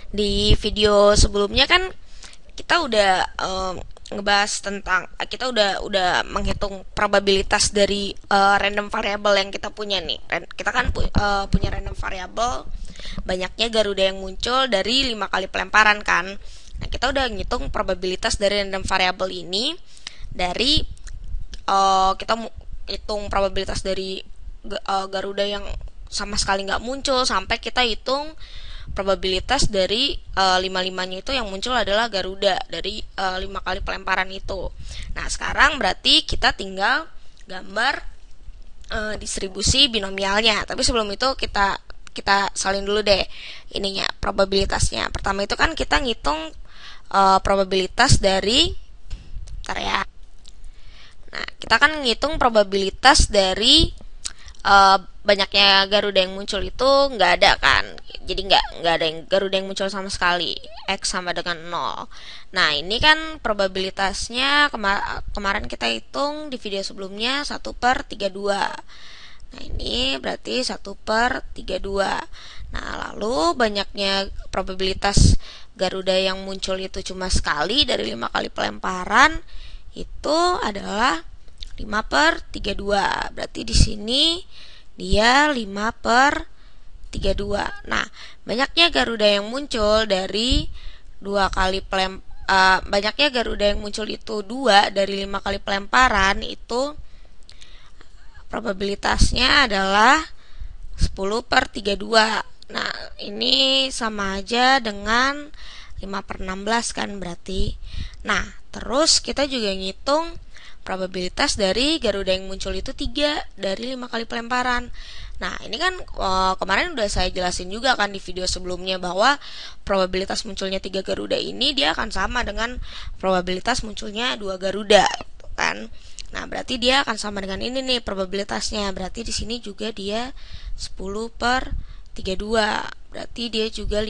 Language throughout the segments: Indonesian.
Di video sebelumnya kan kita udah ngebahas tentang kita udah menghitung probabilitas dari random variable yang kita punya nih. Kita kan punya random variable banyaknya Garuda yang muncul dari 5 kali pelemparan kan. Nah, kita udah ngitung probabilitas dari random variable ini dari kita hitung probabilitas dari Garuda yang sama sekali nggak muncul sampai kita hitung probabilitas dari lima-limanya itu yang muncul adalah Garuda dari 5 kali pelemparan itu. Nah, sekarang berarti kita tinggal gambar distribusi binomialnya. Tapi sebelum itu kita salin dulu deh ininya probabilitasnya. Pertama itu kan kita ngitung probabilitas dari Nah, kita kan ngitung probabilitas dari banyaknya Garuda yang muncul itu nggak ada kan, jadi nggak ada yang Garuda yang muncul sama sekali, X sama dengan 0. Nah, ini kan probabilitasnya kemarin kita hitung di video sebelumnya 1/32. Nah, ini berarti 1/32. Nah, lalu banyaknya probabilitas Garuda yang muncul itu cuma sekali dari 5 kali pelemparan itu adalah 5/32. Berarti di sini dia 5/32. Nah, banyaknya Garuda yang muncul dari banyaknya Garuda yang muncul itu 2 dari 5 kali pelemparan itu probabilitasnya adalah 10/32. Nah, ini sama aja dengan 5/16 kan berarti. Nah, terus kita juga ngitung probabilitas dari Garuda yang muncul itu 3 dari 5 kali pelemparan. Nah, ini kan kemarin udah saya jelasin juga kan di video sebelumnya bahwa probabilitas munculnya 3 Garuda ini dia akan sama dengan probabilitas munculnya 2 Garuda gitu kan. Nah, berarti dia akan sama dengan ini nih probabilitasnya. Berarti di sini juga dia 10/32. Berarti dia juga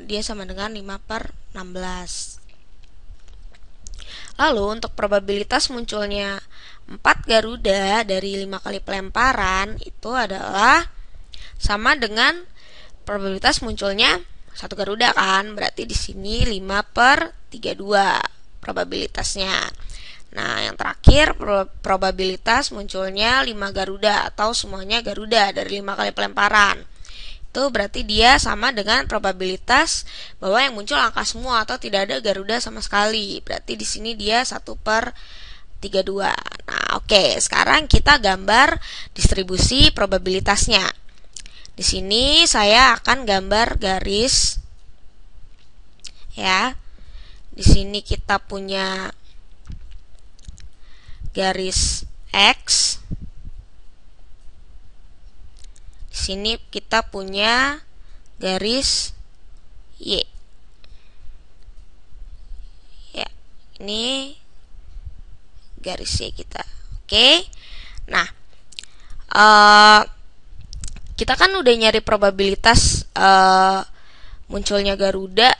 dia sama dengan 5/16. Lalu untuk probabilitas munculnya 4 Garuda dari 5 kali pelemparan itu adalah sama dengan probabilitas munculnya 1 Garuda kan. Berarti di sini 5/32 probabilitasnya. Nah, yang terakhir probabilitas munculnya 5 Garuda atau semuanya Garuda dari 5 kali pelemparan. Itu berarti dia sama dengan probabilitas bahwa yang muncul angka semua atau tidak ada Garuda sama sekali. Berarti di sini dia 1/32. Nah, oke, sekarang kita gambar distribusi probabilitasnya. Di sini saya akan gambar garis ya. Di sini kita punya garis X. Di sini kita punya garis Y. Ya, ini garis Y kita. Oke. Nah, kita kan udah nyari probabilitas munculnya Garuda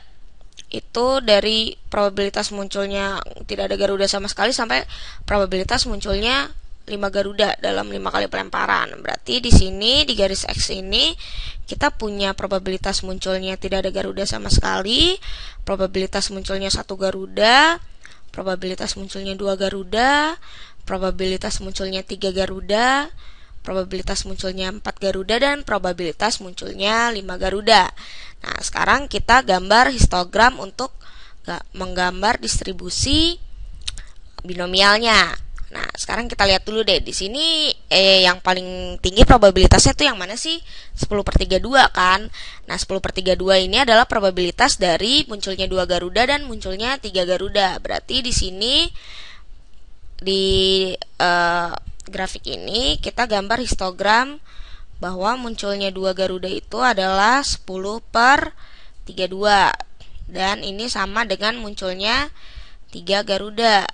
itu dari probabilitas munculnya tidak ada Garuda sama sekali sampai probabilitas munculnya 5 Garuda dalam 5 kali pelemparan. Berarti di sini di garis X ini kita punya probabilitas munculnya tidak ada Garuda sama sekali, probabilitas munculnya 1 Garuda, probabilitas munculnya 2 Garuda, probabilitas munculnya 3 Garuda, probabilitas munculnya 4 Garuda, dan probabilitas munculnya 5 Garuda. Nah, sekarang kita gambar histogram untuk menggambar distribusi binomialnya. Nah, sekarang kita lihat dulu deh di sini yang paling tinggi probabilitasnya itu yang mana sih? 10/32 kan. Nah, 10/32 ini adalah probabilitas dari munculnya 2 Garuda dan munculnya 3 Garuda. Berarti di sini di grafik ini kita gambar histogram bahwa munculnya 2 Garuda itu adalah 10/32 dan ini sama dengan munculnya 3 Garuda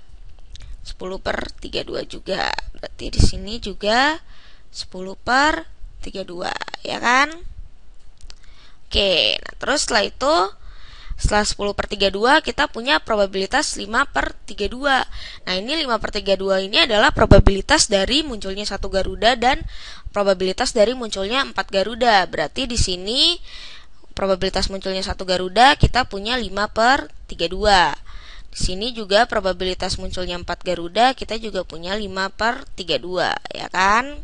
10/32 juga. Berarti di sini juga 10/32 ya kan? Oke, nah terus setelah 10/32 kita punya probabilitas 5/32. Nah, ini 5/32 ini adalah probabilitas dari munculnya 1 Garuda dan probabilitas dari munculnya 4 Garuda. Berarti di sini probabilitas munculnya satu Garuda kita punya 5/32. Di sini juga probabilitas munculnya 4 Garuda kita juga punya 5/32, ya kan?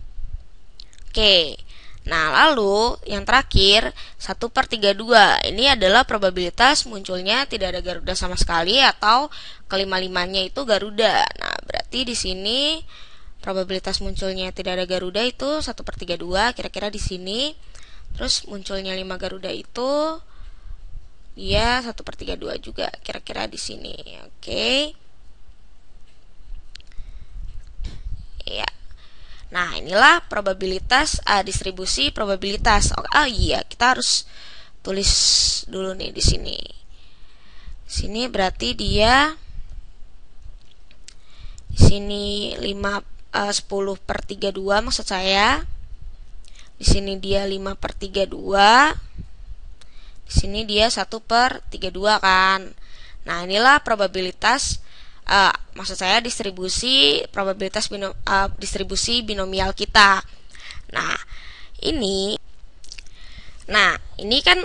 Oke. Nah, lalu yang terakhir 1/32. Ini adalah probabilitas munculnya tidak ada Garuda sama sekali atau kelima-limanya itu Garuda. Nah, berarti di sini probabilitas munculnya tidak ada Garuda itu 1/32, kira-kira di sini. Terus munculnya 5 Garuda itu dia 1/32 juga, kira-kira di sini. Oke. Ya. Nah, inilah probabilitas distribusi probabilitas. Iya, kita harus tulis dulu nih di sini. Di sini berarti dia di sini 10/32 maksud saya. Di sini dia 5/32. Di sini dia 1/32 kan. Nah, inilah probabilitas maksud saya distribusi probabilitas distribusi binomial kita. Nah, ini kan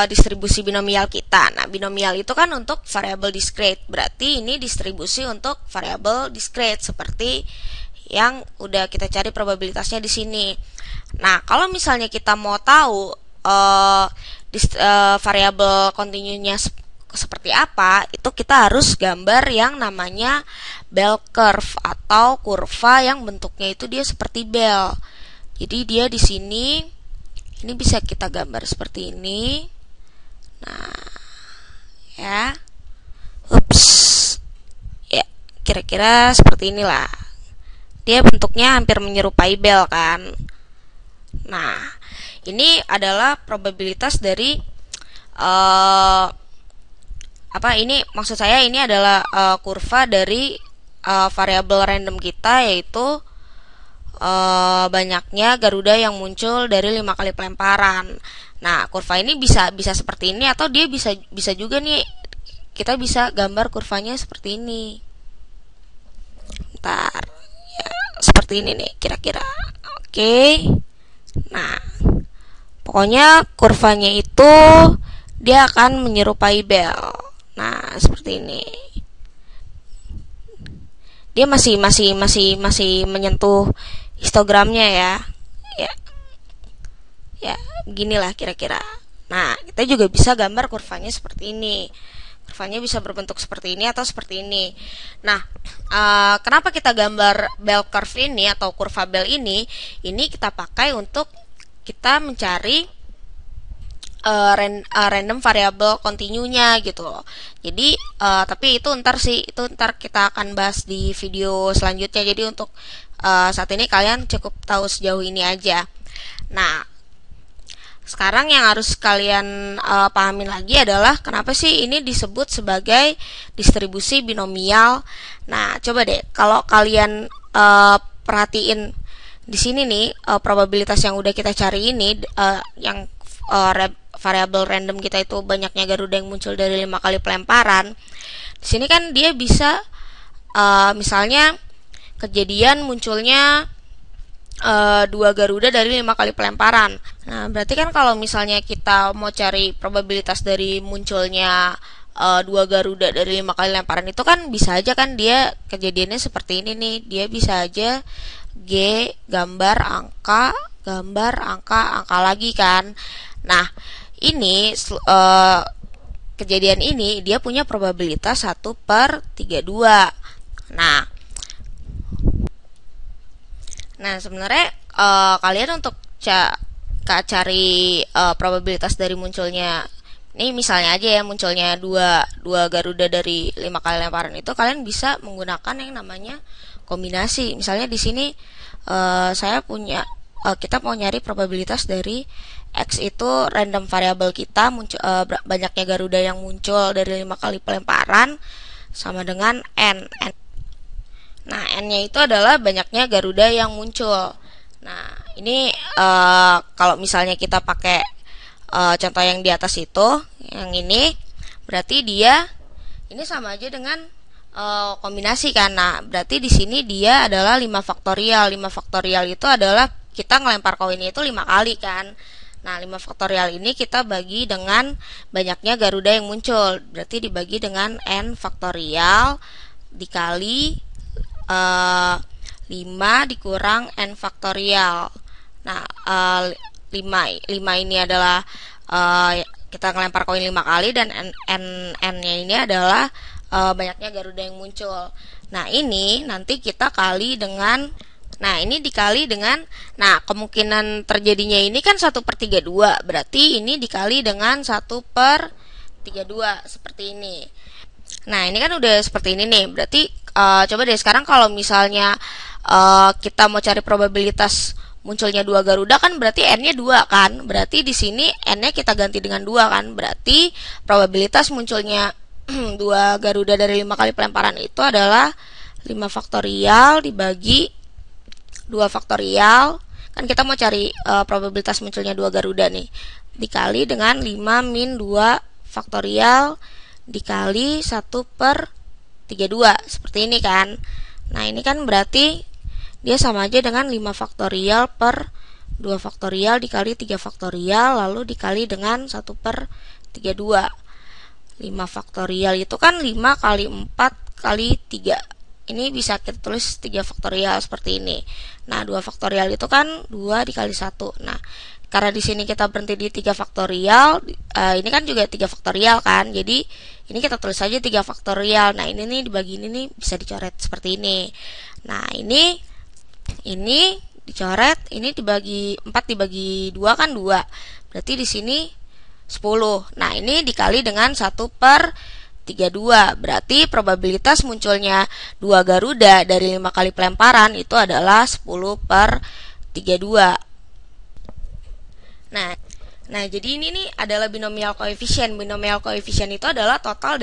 distribusi binomial kita. Nah, binomial itu kan untuk variabel discrete. Berarti ini distribusi untuk variabel discrete seperti yang udah kita cari probabilitasnya di sini. Nah, kalau misalnya kita mau tahu variabel kontinunya seperti apa, itu kita harus gambar yang namanya bell curve atau kurva yang bentuknya itu dia seperti bell. Jadi dia di sini ini bisa kita gambar seperti ini. Nah, ya. Ya, kira-kira seperti inilah. Dia bentuknya hampir menyerupai bell kan. Nah, ini adalah probabilitas dari ini maksud saya ini adalah kurva dari variabel random kita, yaitu banyaknya Garuda yang muncul dari 5 kali pelemparan. Nah, kurva ini bisa seperti ini, atau dia bisa juga nih kita bisa gambar kurvanya seperti ini. Bentar, ya, seperti ini nih kira-kira. Oke. Nah, pokoknya kurvanya itu dia akan menyerupai bell. Nah, seperti ini. Dia masih menyentuh histogramnya ya. Ya, beginilah kira-kira. Nah, kita juga bisa gambar kurvanya seperti ini. Kurvanya bisa berbentuk seperti ini atau seperti ini. Nah, kenapa kita gambar bell curve ini atau kurva bell ini? Ini kita pakai untuk kita mencari random variable continuenya gitu loh. Jadi tapi itu ntar kita akan bahas di video selanjutnya. Jadi untuk saat ini kalian cukup tahu sejauh ini aja. Nah, sekarang yang harus kalian pahamin lagi adalah kenapa sih ini disebut sebagai distribusi binomial. Nah, coba deh kalau kalian perhatiin di sini nih probabilitas yang udah kita cari ini yang variabel random kita itu banyaknya Garuda yang muncul dari 5 kali pelemparan. Di sini kan dia bisa misalnya kejadian munculnya 2 Garuda dari 5 kali pelemparan. Nah, berarti kan kalau misalnya kita mau cari probabilitas dari munculnya 2 Garuda dari 5 kali lemparan itu kan bisa aja kan dia kejadiannya seperti ini nih. Dia bisa aja G gambar angka lagi kan. Nah, ini kejadian ini dia punya probabilitas 1/32. Nah, sebenarnya kalian untuk cari probabilitas dari munculnya, ini misalnya aja ya munculnya 2 Garuda dari 5 kali lemparan itu, kalian bisa menggunakan yang namanya kombinasi. Misalnya di sini kita mau nyari probabilitas dari X itu random variabel kita banyaknya Garuda yang muncul dari 5 kali pelemparan sama dengan N. Nah, N-nya itu adalah banyaknya Garuda yang muncul. Nah, ini kalau misalnya kita pakai contoh yang di atas itu, yang ini, berarti dia ini sama aja dengan kombinasi kan. Nah, berarti di sini dia adalah 5 faktorial. 5 faktorial itu adalah kita ngelempar koinnya itu 5 kali kan. Nah, 5 faktorial ini kita bagi dengan banyaknya Garuda yang muncul. Berarti dibagi dengan N faktorial dikali 5 dikurang N faktorial. Nah, 5 ini adalah kita ngelempar koin 5 kali, dan N-nya ini adalah banyaknya Garuda yang muncul. Nah, ini nanti kita kali dengan, nah ini dikali dengan, nah kemungkinan terjadinya ini kan 1/32, berarti ini dikali dengan 1/32 seperti ini. Nah, ini kan udah seperti ini nih, berarti coba deh sekarang kalau misalnya kita mau cari probabilitas munculnya 2 Garuda, kan berarti N-nya 2 kan, berarti di sini N-nya kita ganti dengan 2 kan, berarti probabilitas munculnya 2 Garuda dari 5 kali pelemparan itu adalah 5 faktorial dibagi 2 faktorial, kan kita mau cari probabilitas munculnya 2 Garuda nih, dikali dengan 5 min 2 faktorial dikali 1/32 seperti ini kan. Nah, ini kan berarti dia sama aja dengan 5 faktorial per 2 faktorial dikali 3 faktorial lalu dikali dengan 1/32. 5 faktorial itu kan 5 kali 4 kali 3. Ini bisa kita tulis 3 faktorial seperti ini. Nah, 2 faktorial itu kan 2 dikali 1. Nah, karena di sini kita berhenti di 3 faktorial, ini kan juga 3 faktorial kan. Jadi, ini kita tulis saja 3 faktorial. Nah, ini nih dibagi ini nih bisa dicoret seperti ini. Nah, ini dicoret, ini dibagi 4 dibagi 2 kan 2. Berarti di sini 10. Nah, ini dikali dengan 1/32. Berarti probabilitas munculnya 2 Garuda dari 5 kali pelemparan itu adalah 10/32. Nah, jadi ini nih adalah binomial koefisien. Binomial koefisien itu adalah total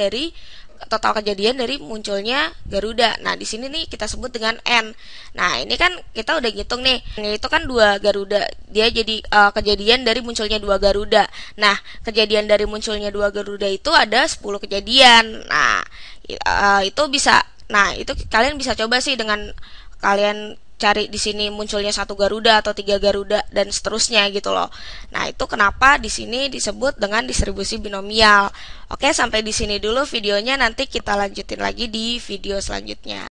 kejadian dari munculnya Garuda. Nah, di sini nih kita sebut dengan N. Nah, ini kan kita udah ngitung nih. Ini itu kan 2 Garuda. Dia jadi kejadian dari munculnya 2 Garuda. Nah, kejadian dari munculnya 2 Garuda itu ada 10 kejadian. Nah, itu bisa. Nah, itu kalian bisa coba sih dengan kalian cari di sini munculnya 1 Garuda atau 3 Garuda dan seterusnya gitu loh. Nah, itu kenapa di sini disebut dengan distribusi binomial. Oke, sampai di sini dulu videonya, nanti kita lanjutin lagi di video selanjutnya.